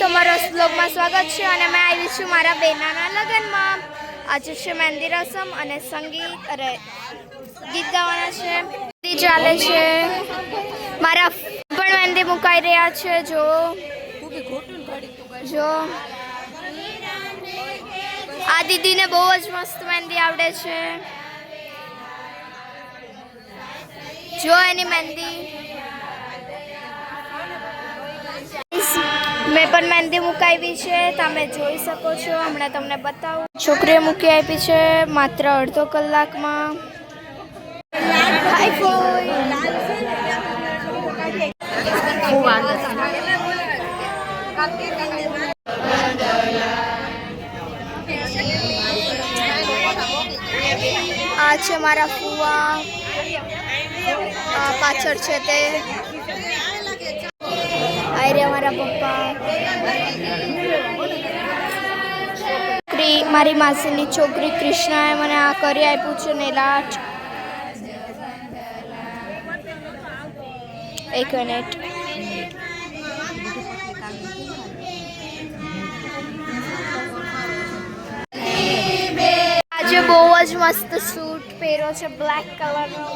તમારા વ્લોગમાં સ્વાગત છે અને મેં આવી છું મારા બેનાના લગ્નમાં. આજે છે મહેંદી રસમ અને સંગીત ગીત ગાવાના છે. મહેંદી ચાલે છે, મારા પણ મહેંદી મુકાઈ રહ્યા છે. જો આ દીદીને બહુ જ મસ્ત મહેંદી આવડે છે. જો એની મહેંદી મેં પણ મહેંદી મુકાવી છે, તમે જોઈ શકો છો. હમણાં તમને બતાવું. છોકરીએ મૂકી આપી છે માત્ર અડધો કલાકમાં. આ છે મારા ફુવા, પાછળ છે તે આયરે મારા પપ્પા. મારી માસીની છોકરી કૃષ્ણાએ મને આ કરી આપ્યું છે નેલ આર્ટ. એક મિનિટ. આજે બહુ જ મસ્ત સૂટ પહેર્યો છે બ્લેક કલરનો.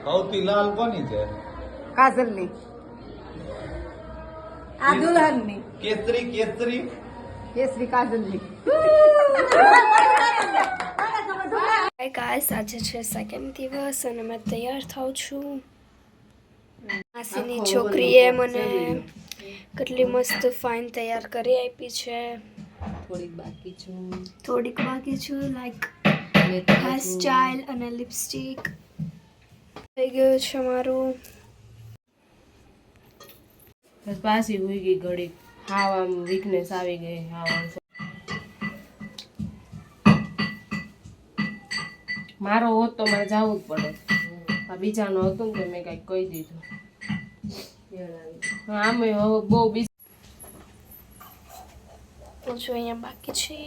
સૌથી લાલ કોની છે? કાજલની. આ દુલ્હનની. કેસરી કેસરી કેસરી કાજલની. હાય ગાઈસ, આજે છે સેકન્ડ દિવસ અને મેં તૈયાર થાઉં છું. માસીની છોકરીએ મને કેટલી મસ્ત ફાઇન તૈયાર કરી આપી છે. થોડીક બાકી છું લાઈક હેર સ્ટાઇલ અને લિપસ્ટિક થઈ ગયું છે મારું. પાછી હોઈ ગઈ ઘડી, હાવ આમ વીકનેસ આવી ગઈ. મારો હોત તો મારે જવું જ પડે. આ બીજાનો હતો ને તો મેં કઈક કહી દીધું. આમે હવે બહુ તો જો અહીંયા બાકી છે.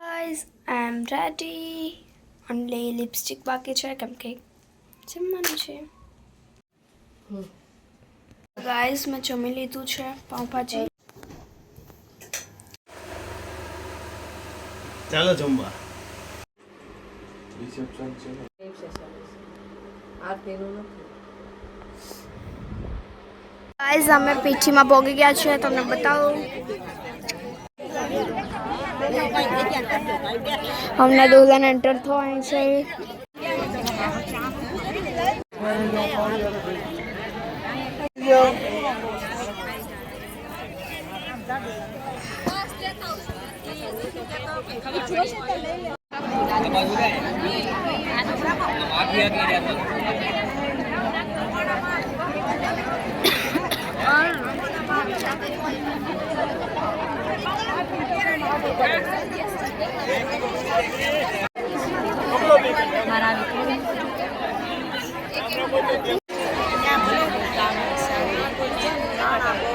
Guys, I am ready. Only lipstick બાકી છે કેમ કે જમવાનું છે. ગાઈસ, મેં જમી લીધું છે પાઉંભાજી. ચાલો જમવા. ગાઈસ, અમે પીઠીમાં પહોંચી ગયા છે, તમને બતાવું. હમણાં દુલ્હન એન્ટર થવાની છે.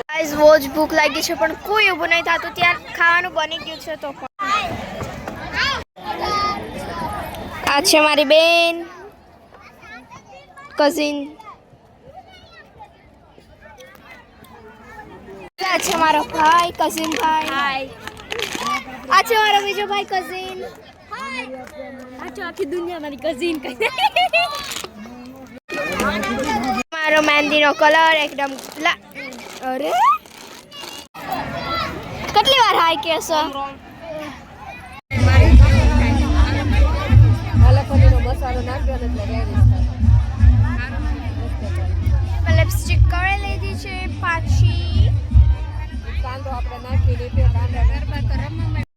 ગાઈસ, બહુ જ ભૂખ લાગી છે પણ કોઈ ઊભું નહીં થતું. ત્યાં ખાવાનું બની ગયું છે તો પણ. આ છે મારી બેન, કઝિન. આ છે મારો ભાઈ, કઝિન ભાઈ. આ છે મારો બીજો ભાઈ, કઝિન. આ છે આખી દુનિયા મારી કઝિન. મારો મહેંદીનો કલર એકદમ અરે કેટલી વાર હાય કેસો. મસાલો નાખ્યો એટલે રેડી. લિપસ્ટિક કરી લીધી છે પાછી. કાંદો આપણે નાખી દીધો. કાંદા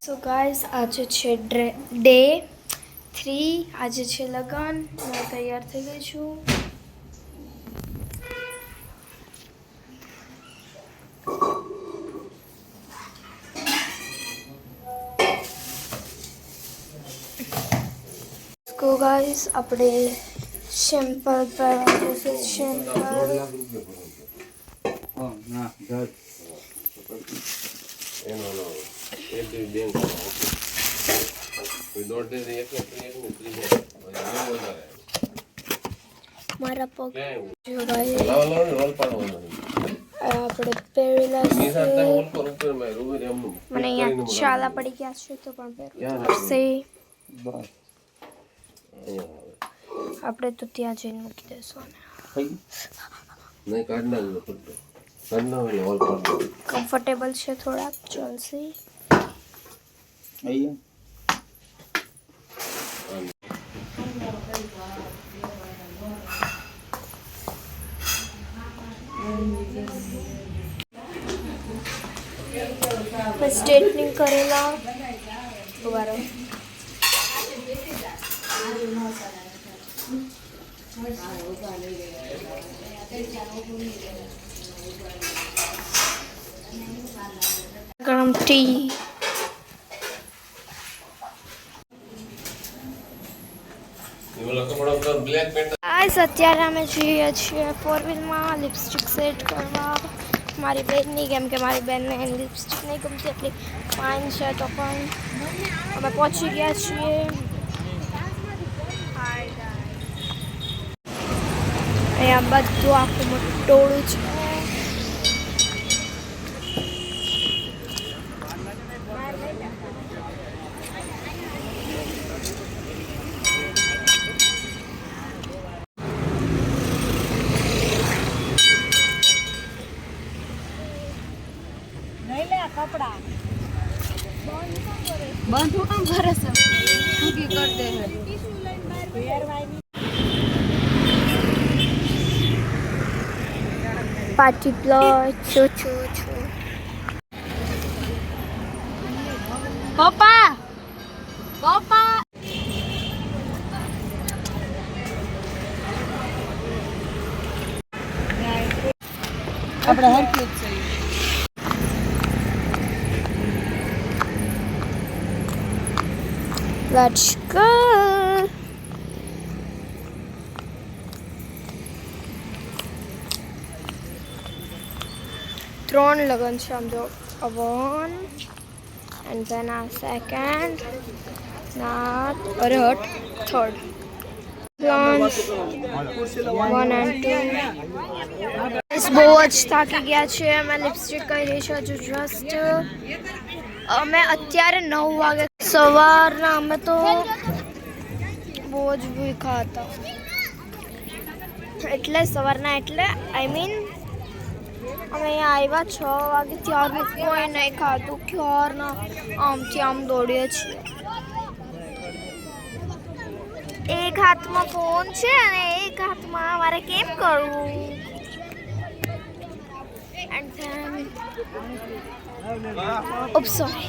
સો ગાઈઝ, આજે છે ડે 3. આજે છે લગન. હું તૈયાર થઈ ગઈ છું. કો ગાઈસ આપણે સિમ્પલ પહેરવા જશે સિમ્પલ મારા પગ જો ગાઈસ આપણે પહેરેલા છે મને અહીંયા ચાલા પડી ગયા છે તો પણ પહેરવું પડશે આપણે તો ત્યાં જઈને મૂકી દેશું કમ્ફર્ટેબલ છે થોડાક ચાલશે સ્ટ્રેટનિંગ કરેલા ઉભારો ગરમ ટી અત્યારે અમે જઈએ છીએ 4-wheelમાં લિપસ્ટિક સેટ કરવા મારી બેનની કેમ કે મારી બેનને એની લિપસ્ટિક નહીં ગમતી એટલી ફાઇન છે તો પણ અમે પહોંચી ગયા છીએ અહીંયા બધું આખું મોટું ટોળું છે બંધ કામ કરે છે સૂકી કરી દે પાર્ટી પ્લોટ છો પપ્પા પપ્પા આપણે હરકત છે Let's go. ત્રણ લગન છે આમ જો a 1 and then a second not અરે હટ third lunch 1 and 2 બહુ જ થાકી ગયા છે અમે લિપસ્ટિક કરી છે હજુ જસ્ટ અમે અત્યારે 9 વાગે સવારના અમે તો બહુ જ ભૂખ્યા હતા એટલે સવારના એટલે આઈ મીન અમે અહીંયા આવ્યા 6 વાગે ત્યારનું કોઈ નહીં ખાતું ક્યારના આમથી આમ દોડીએ છીએ એક હાથમાં ફોન છે અને એક હાથમાં મારે કેમ કરવું એન્ડ ધેન oops sorry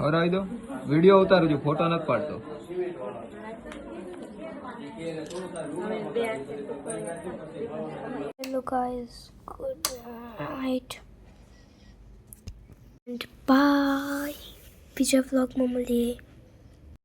હરાવી દો વિડીયો ઉતારું છું ફોટો નથી પાડતો hello guys good night and bye બીજા વ્લોગમાં મળીએ